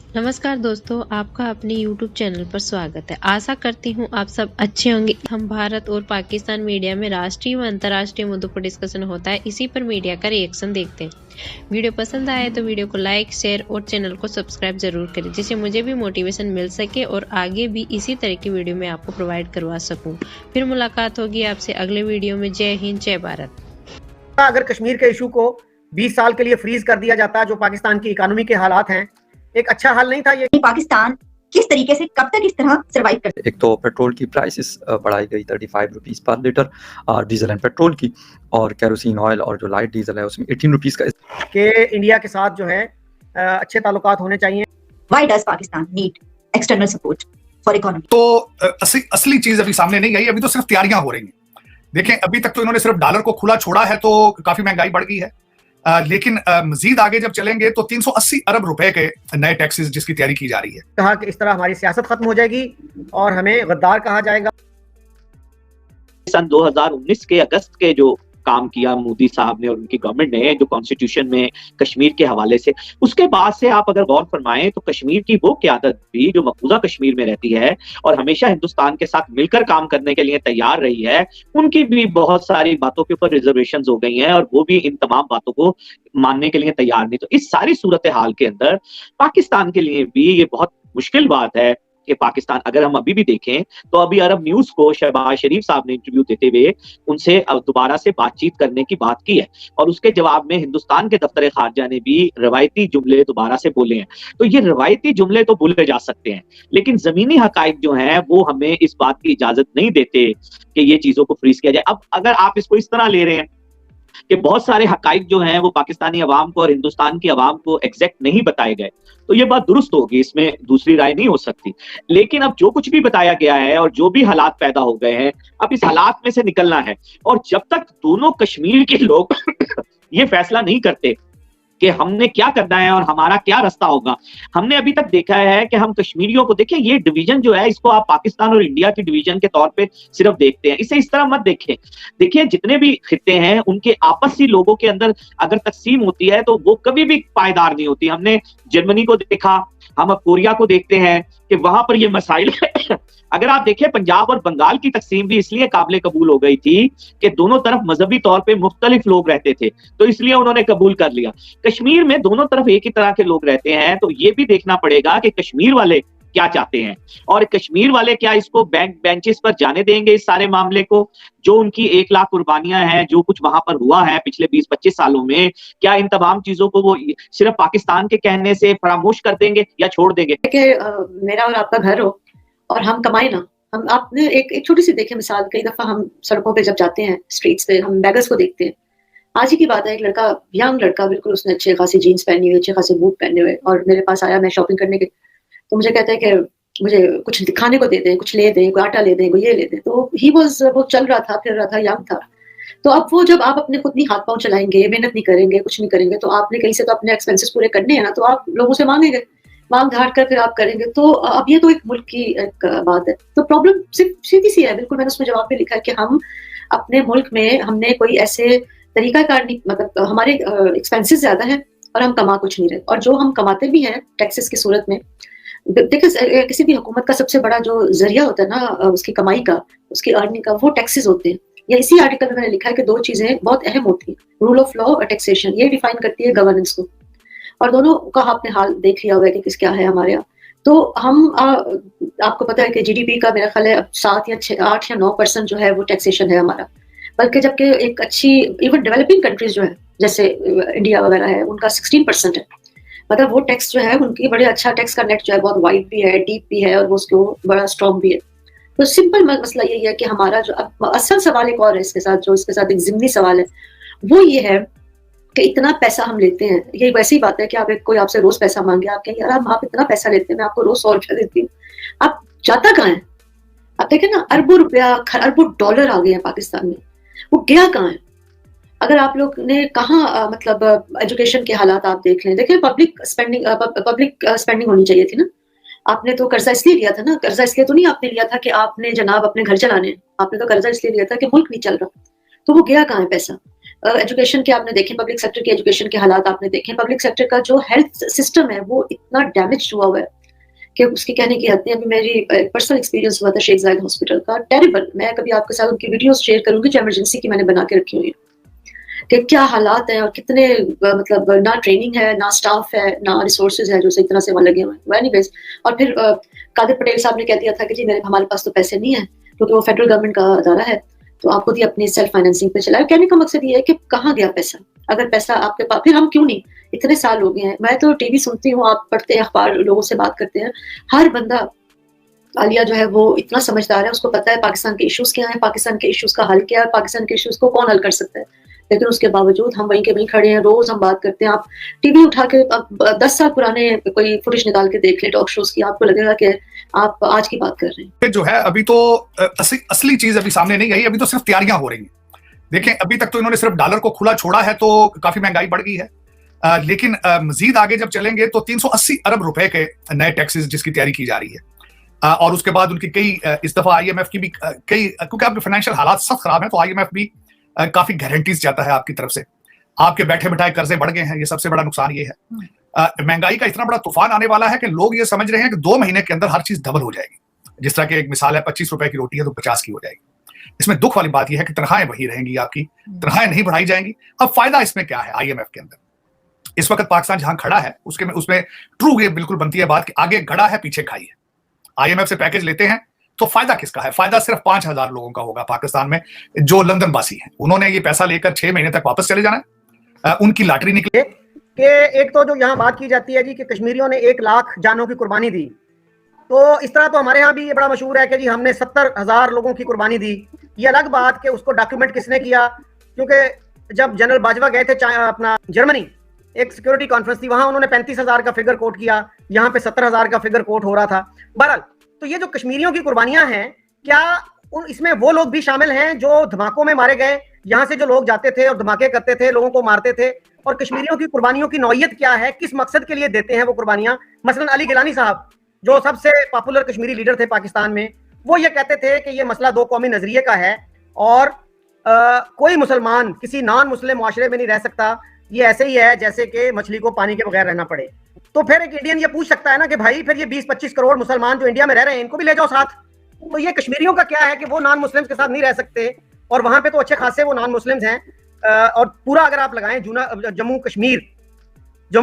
नमस्कार दोस्तों, आपका अपने YouTube चैनल पर स्वागत है। आशा करती हूँ आप सब अच्छे होंगे। हम भारत और पाकिस्तान मीडिया में राष्ट्रीय व अंतर्राष्ट्रीय मुद्दों पर डिस्कशन होता है, इसी पर मीडिया का रिएक्शन देखते हैं। वीडियो पसंद आए तो वीडियो को लाइक, शेयर और चैनल को सब्सक्राइब जरूर करें, जिससे मुझे भी मोटिवेशन मिल सके और आगे भी इसी तरह की वीडियो मैं आपको प्रोवाइड करवा सकूँ। फिर मुलाकात होगी आपसे अगले वीडियो में। जय हिंद, जय भारत। अगर कश्मीर के इशू को 20 साल के लिए फ्रीज कर दिया जाता, जो पाकिस्तान की इकोनॉमी के हालात हैं, एक अच्छा हाल नहीं था ये। पाकिस्तान किस तरीके से कब तक इस तरह सर्वाइव कर। एक तो पेट्रोल की प्राइसेस बढ़ाई गई 35 रुपीस पर लीटर डीजल एंड पेट्रोल की, और केरोसिन ऑयल और जो लाइट डीजल है उसमें 18 रुपीस का कि इंडिया के साथ जो है अच्छे ताल्लुकात होने चाहिए। Why does Pakistan need external support for economy? तो असली चीज अभी सामने नहीं आई, अभी तो सिर्फ तैयारियां हो रही हैं। देखें, अभी तक तो इन्होंने सिर्फ डॉलर को खुला छोड़ा है तो काफी महंगाई बढ़ गई है, लेकिन मजीद आगे जब चलेंगे तो 380 अरब रुपए के नए टैक्सेस जिसकी तैयारी की जा रही है। कहा कि इस तरह हमारी सियासत खत्म हो जाएगी और हमें गद्दार कहा जाएगा। सन 2019 के अगस्त के जो काम किया मोदी साहब ने और उनकी गवर्नमेंट ने, जो कॉन्स्टिट्यूशन में कश्मीर के हवाले से, उसके बाद से आप अगर गौर फरमाएं तो कश्मीर की वो क़यादत भी जो मकबूजा कश्मीर में रहती है और हमेशा हिंदुस्तान के साथ मिलकर काम करने के लिए तैयार रही है, उनकी भी बहुत सारी बातों के ऊपर रिजर्वेशंस हो गई हैं और वो भी इन तमाम बातों को मानने के लिए तैयार नहीं। तो इस सारी सूरत हाल के अंदर पाकिस्तान के लिए भी ये बहुत मुश्किल बात है कि पाकिस्तान, अगर हम अभी भी देखें तो अभी अरब न्यूज को शहबाज शरीफ साहब ने इंटरव्यू देते हुए उनसे अब दोबारा से बातचीत करने की बात की है और उसके जवाब में हिंदुस्तान के दफ्तर खारजा ने भी रवायती जुमले दोबारा से बोले हैं। तो ये रवायती जुमले तो बोले जा सकते हैं, लेकिन जमीनी हकाइक जो हैं वो हमें इस बात की इजाजत नहीं देते कि ये चीजों को फ्रीज किया जाए। अब अगर आप इसको इस तरह ले रहे हैं कि बहुत सारे हकाइक जो हैं वो पाकिस्तानी अवाम को और हिंदुस्तान की अवाम को एग्जैक्ट नहीं बताए गए, तो ये बात दुरुस्त होगी, इसमें दूसरी राय नहीं हो सकती। लेकिन अब जो कुछ भी बताया गया है और जो भी हालात पैदा हो गए हैं, अब इस हालात में से निकलना है। और जब तक दोनों कश्मीर के लोग ये फैसला नहीं करते कि हमने क्या करना है और हमारा क्या रास्ता होगा, हमने अभी तक देखा है कि हम कश्मीरियों को, देखिए ये डिवीजन जो है इसको आप पाकिस्तान और इंडिया की डिवीजन के तौर पे सिर्फ देखते हैं, इसे इस तरह मत देखें। देखिए जितने भी खित्ते हैं उनके आपसी लोगों के अंदर अगर तकसीम होती है तो वो कभी भी पायदार नहीं होती। हमने जर्मनी को देखा, हम अब कोरिया को देखते हैं कि वहां पर ये मसाइल अगर आप देखें पंजाब और बंगाल की तकसीम भी इसलिए काबिल कबूल हो गई थी कि दोनों तरफ मजहबी तौर पे मुख्तलिफ लोग रहते थे, तो इसलिए उन्होंने कबूल कर लिया। कश्मीर में दोनों तरफ एक ही तरह के लोग रहते हैं, तो ये भी देखना पड़ेगा कि कश्मीर वाले क्या चाहते हैं और कश्मीर वाले क्या इसको बेंचेस पर जाने देंगे इस सारे मामले को। जो उनकी 1 लाख कुर्बानियां हैं, जो कुछ वहां पर हुआ है पिछले 20-25 सालों में, क्या इन तमाम चीजों को वो सिर्फ पाकिस्तान के कहने से फरामोश कर देंगे या छोड़ देंगे? मेरा और आपका घर हो और हम कमाए ना, हम आपने एक छोटी सी देखे मिसाल, कई दफा हम सड़कों पे जब जाते हैं स्ट्रीट्स पे हम बेगर्स को देखते हैं। आज ही की बात है, एक लड़का, यंग लड़का, बिल्कुल उसने अच्छे खासी जीन्स पहनी हुई, अच्छे खासे बूट पहने हुए, और मेरे पास आया, मैं शॉपिंग करने के, तो मुझे कहता है कि मुझे कुछ खाने को दे दें, कुछ ले दें, कोई आटा ले दें, कोई ये ले दें। तो वो चल रहा था, फिर रहा था, यंग था। तो अब वो जब आप अपने खुद नहीं हाथ पांव चलाएंगे, मेहनत नहीं करेंगे, कुछ नहीं करेंगे, तो आपने कहीं से तो अपने एक्सपेंसेस पूरे करने हैं ना, तो आप लोगों से मांगेंगे, मांग धाड़ कर फिर आप करेंगे। तो अब ये तो एक मुल्क की एक बात है। तो प्रॉब्लम सिर्फ सीधी सी है, बिल्कुल मैंने उसमें जवाब भी लिखा है कि हम अपने मुल्क में हमने कोई ऐसे तरीकाकार नहीं, मतलब हमारे एक्सपेंसेस ज्यादा हैं और हम कमा कुछ नहीं रहे, और जो हम कमाते भी हैं टैक्सेस की सूरत में, देखिए किसी भी हुकूमत का सबसे बड़ा जो जरिया होता है ना उसकी कमाई का, उसकी अर्निंग का, वो टैक्सेस होते हैं। या इसी आर्टिकल में मैंने लिखा है कि 2 चीजें बहुत अहम होती हैं, रूल ऑफ लॉ और टैक्सेशन, ये डिफाइन करती है गवर्नेंस को, और दोनों का आपने हाल देख लिया होगा कि किस क्या है हमारे यहाँ। तो हम आपको पता है कि जीडीपी का मेरा ख्याल है अब 7 या 8 या 9% जो है वो टैक्सेशन है हमारा, बल्कि जबकि एक अच्छी इवन डेवलपिंग कंट्रीज जो है जैसे इंडिया वगैरह है, उनका 16% है। मतलब वो टैक्स जो है उनकी बड़े अच्छा टैक्स का नेट जो है बहुत वाइड भी है, डीप भी है, और वो उसको बड़ा स्ट्रॉन्ग भी है। तो सिंपल मसला यही है कि हमारा जो अब असल सवाल एक और है इसके साथ, जो इसके साथ एक ज़िम्नी सवाल है, वो ये है कि इतना पैसा हम लेते हैं। ये वैसी ही बात है कि आप कोई आपसे रोज पैसा मांगे, आप कहेंगे यार आप इतना पैसा लेते हैं, मैं आपको रोज 100 रुपया देती हूँ, आप जाता कहाँ है? आप देखें ना, अरबों रुपया, अरबों डॉलर आ गए हैं पाकिस्तान में, वो गया कहाँ है? अगर आप लोग ने कहाँ मतलब एजुकेशन के हालात आप देख लें, देखिए पब्लिक स्पेंडिंग होनी चाहिए थी ना। आपने तो कर्जा इसलिए लिया था ना, कर्जा इसलिए तो नहीं आपने लिया था कि आपने जनाब अपने घर चलाने, आपने तो कर्जा इसलिए लिया था कि मुल्क नहीं चल रहा। तो वो गया कहाँ है पैसा? एजुकेशन के आपने देखे, पब्लिक सेक्टर के एजुकेशन के हालात आपने देखे, पब्लिक सेक्टर का जो हेल्थ सिस्टम है वो इतना डैमेज हुआ हुआ है कि उसकी कहने की हद नहीं। अभी मेरी पर्सनल एक्सपीरियंस हुआ था शेख जायद हॉस्पिटल का, टेरिबल। मैं कभी आपके साथ उनकी वीडियोस शेयर करूंगी जो इमरजेंसी की मैंने बना के रखी हुई है, कि क्या हालात हैं और कितने मतलब ना ट्रेनिंग है, ना स्टाफ है, ना रिसोर्सेज है जो सही तरह से वहाँ लगे हुए हैं। एनीवेज, और फिर कादिर पटेल साहब ने कह दिया था कि जी हमारे पास तो पैसे नहीं है क्योंकि वो फेडरल गवर्नमेंट का अदारा है, तो आप खुद ही अपनी सेल्फ फाइनेंसिंग पे चलाए। कहने का मकसद ये है कि कहाँ गया पैसा? अगर पैसा आपके पास, फिर हम क्यों नहीं, इतने साल हो गए हैं। मैं तो टीवी सुनती हूँ, आप पढ़ते हैं अखबार, लोगों से बात करते हैं, हर बंदा, आलिया जो है वो इतना समझदार है, उसको पता है पाकिस्तान के इश्यूज क्या हैं, पाकिस्तान के इश्यूज का हल क्या है, पाकिस्तान के इश्यूज को कौन हल कर सकता है। लेकिन उसके बावजूद हम वहीं के वहीं खड़े हैं, रोज हम बात करते हैं। आप टीवी उठा के 10 साल पुराने कोई फुटेज निकाल के देख ले टॉक शोज की, आपको लगेगा कि आप आज की बात कर रहे हैं। जो है अभी तो असली चीज अभी सामने नहीं आई, अभी तो सिर्फ तैयारियां हो रही हैं। देखें, अभी तक तो इन्होंने सिर्फ डॉलर को खुला छोड़ा है, तो काफी महंगाई बढ़ गई है। लेकिन मजीद आगे जब चलेंगे तो 380 अरब रुपए के नए टैक्सेस जिसकी तैयारी की जा रही है। और उसके बाद उनकी कई इस दफा IMF की भी कई, क्योंकि आपके फाइनेंशियल हालात सख्त खराब है, तो IMF भी काफी गारंटीज चाहता है आपकी तरफ से। आपके बैठे बिठाए कर्जे बढ़ गए हैं, ये सबसे बड़ा नुकसान ये है। महंगाई का इतना बड़ा तूफान आने वाला है कि लोग ये समझ रहे हैं कि 2 महीने के अंदर हर चीज डबल हो जाएगी। जिस तरह की एक मिसाल है, 25 रुपए की रोटी है तो 50 की हो जाएगी। इसमें दुख वाली बात यह है कि तनख्वाहें वही रहेंगी, आपकी तनख्वाहें नहीं बढ़ाई जाएंगी। अब फायदा इसमें क्या है IMF के अंदर? इस वक्त पाकिस्तान जहां खड़ा है उसमें ट्रू ये बिल्कुल बनती है बात कि आगे गड़ा है पीछे खाई है। IMF से पैकेज लेते हैं तो फायदा किसका है? फायदा सिर्फ 5000 लोगों का होगा पाकिस्तान में जो लंदन वासी हैं। उन्होंने ये पैसा लेकर 6 महीने तक वापस चले जाना है, उनकी लॉटरी निकले। कि एक तो जो यहाँ बात की जाती है जी कि कश्मीरियों ने 1 लाख जानों की कुर्बानी दी, तो इस तरह तो हमारे यहाँ भी ये बड़ा मशहूर है कि जी हमने 70,000 लोगों की कुर्बानी दी। ये अलग बात कि उसको डॉक्यूमेंट किसने किया, क्योंकि जब जनरल बाजवा गए थे अपना जर्मनी, एक सिक्योरिटी कॉन्फ्रेंस थी, वहां उन्होंने 35,000 का फिगर कोट किया, यहाँ पे 70,000 का फिगर कोट हो रहा था। बहरहाल, तो ये जो कश्मीरियों की कुर्बानियां हैं, क्या इसमें वो लोग भी शामिल हैं जो धमाकों में मारे गए? यहाँ से जो लोग जाते थे और धमाके करते थे, लोगों को मारते थे, और कश्मीरियों की कुर्बानियों की नौयत क्या है, किस मकसद के लिए देते हैं वो कुर्बानियां? मसलन अली गिलानी साहब जो सबसे पॉपुलर कश्मीरी लीडर थे पाकिस्तान में, वो ये कहते थे कि ये मसला 2 कौमी नजरिए का है और कोई मुसलमान किसी नॉन मुस्लिम मुआशरे में नहीं रह सकता, ये ऐसे ही है जैसे कि मछली को पानी के बगैर रहना पड़े। तो फिर एक इंडियन ये पूछ सकता है ना कि भाई फिर ये 20-25 करोड़ मुसलमान जो इंडिया में रह रहे हैं इनको भी ले जाओ साथ। तो ये कश्मीरियों का क्या है कि वो नॉन मुस्लिम्स के साथ नहीं रह सकते, और वहां पे तो अच्छे खासे वो नॉन मुस्लिम्स हैं। और पूरा अगर आप लगाएं जम्मू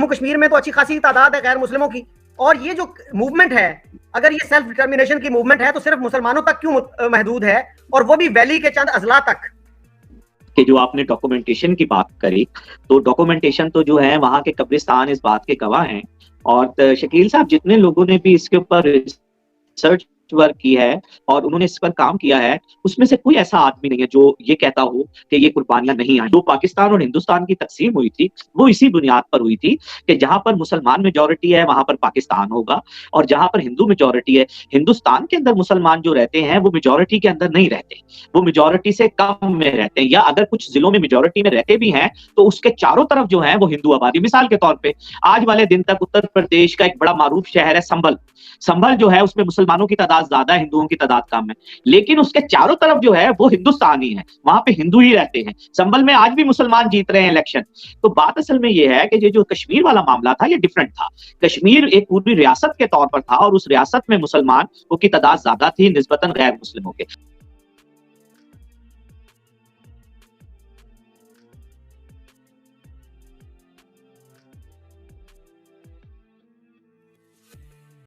कश्मीर में तो अच्छी खासी तादाद है गैर मुस्लिमों की। और ये जो मूवमेंट है, अगर ये सेल्फ डिटर्मिनेशन की मूवमेंट है तो सिर्फ मुसलमानों तक क्यों महदूद है, और वो भी वैली के चंद अजला तक? कि जो आपने डॉक्यूमेंटेशन की बात करी, तो डॉक्यूमेंटेशन तो जो है वहां के कब्रिस्तान इस बात के गवाह हैं। और शकील साहब, जितने लोगों ने भी इसके ऊपर रिसर्च वर्क की है और उन्होंने इस पर काम किया है, उसमें से कोई ऐसा आदमी नहीं है जो ये कहता हो कि ये कुर्बानियां नहीं आई। जो पाकिस्तान और हिंदुस्तान की तकसीम हुई थी वो इसी बुनियाद पर हुई थी कि जहां पर मुसलमान मेजॉरिटी है वहां पर पाकिस्तान होगा, और जहां पर हिंदू मेजॉरिटी है, हिंदुस्तान के अंदर मुसलमान जो रहते हैं वो मेजॉरिटी के अंदर नहीं रहते, वो मेजॉरिटी से कम में रहते हैं, या अगर कुछ जिलों में मेजॉरिटी में रहते भी हैं तो उसके चारों तरफ जो है वो हिंदू आबादी। मिसाल के तौर पर आज वाले दिन तक उत्तर प्रदेश का एक बड़ा मारूफ शहर है संभल जो है, उसमें मुसलमानों की तादाद ज्यादा है, हिंदुओं की तादाद कम है, लेकिन उसके चारों तरफ जो है वो हिंदुस्तान ही है, वहां पे हिंदू ही रहते हैं। संभल में आज भी मुसलमान जीत रहे हैं इलेक्शन। तो बात असल में ये है कि ये जो कश्मीर वाला मामला था ये डिफरेंट था। कश्मीर एक पूरी रियासत के तौर पर था और उस रियासत में मुसलमानों की तादाद ज्यादा थी निस्बतन गैर मुस्लिमों के।